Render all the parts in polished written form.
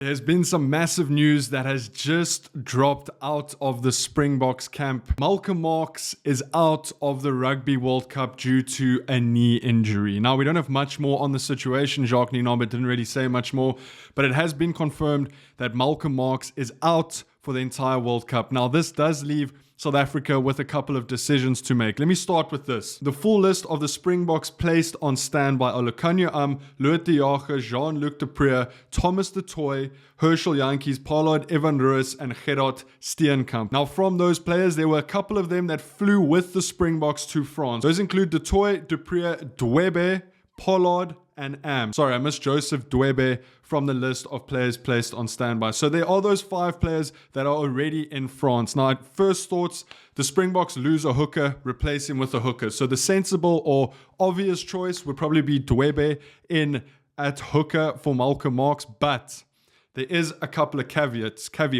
There's been some massive news that has just dropped out of the Springboks camp. Malcolm Marx is out of the Rugby World Cup due to a knee injury. Now, we don't have much more on the situation. Jacques Nienaber didn't really say much more, but it has been confirmed that Malcolm Marx is out for the entire World Cup. Now, this does leave South Africa with a couple of decisions to make. Let me start with this. The full list of the Springboks placed on standby are Lukhanyo Loet de Jager, Jean-Luc de Preer, Thomas de Toy, Herschel Yankees, Pollard, Evan Ruiz, and Gerard Steenkamp. Now, from those players, there were a couple of them that flew with the Springboks to France. Those include de Toy, de Preer, Dwebe, Pollard, and Am. Sorry, I missed Joseph Dwebe from the list of players placed on standby. So there are those 5 players that are already in France. Now, at first thoughts, the Springboks lose a hooker, replace him with a hooker. So the sensible or obvious choice would probably be Dwebe in at hooker for Malcolm Marx, but there is a couple of caveats, yeah.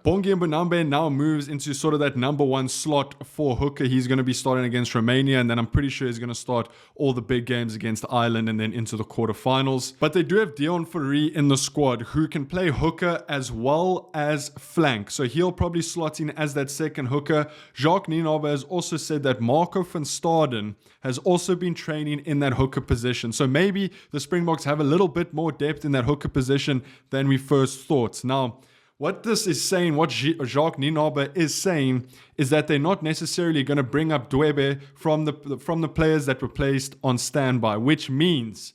Bongi Mbonambe now moves into sort of that number 1 slot for hooker. He's going to be starting against Romania, and then I'm pretty sure he's going to start all the big games against Ireland and then into the quarterfinals. But they do have Dion Fourie in the squad who can play hooker as well as flank. So he'll probably slot in as that second hooker. Jacques Nienaber has also said that Marco van Staden has also been training in that hooker position. So maybe the Springboks have a little bit more depth in that hooker position than we first thought. Now, what this is saying, what Jacques Nienaber is saying, is that they're not necessarily going to bring up Dwebe from the players that were placed on standby, which means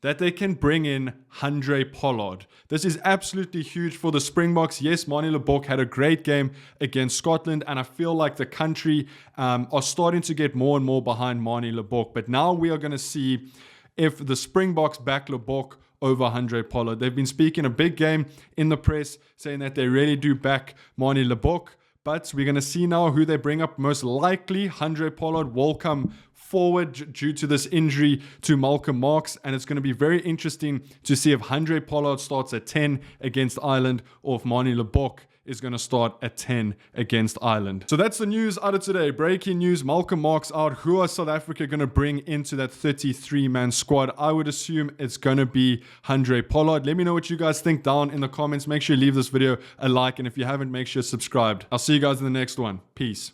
that they can bring in Handré Pollard. This is absolutely huge for the Springboks. Yes, Manie Libbok had a great game against Scotland, and I feel like the country are starting to get more and more behind Manie Libbok. But now we are going to see if the Springboks back Libbok over Handré Pollard. They've been speaking a big game in the press, saying that they really do back Manie Libbok. But we're going to see now who they bring up. Most likely, Handré Pollard will come forward due to this injury to Malcolm Marx. And it's going to be very interesting to see if Handré Pollard starts at 10 against Ireland or if Manie Libbok is going to start at 10 against Ireland. So that's the news out of today. Breaking news, Malcolm Marx out. Who are South Africa going to bring into that 33-man squad? I would assume it's going to be Handré Pollard. Let me know what you guys think down in the comments. Make sure you leave this video a like, and if you haven't, make sure you're subscribed. I'll see you guys in the next one. Peace.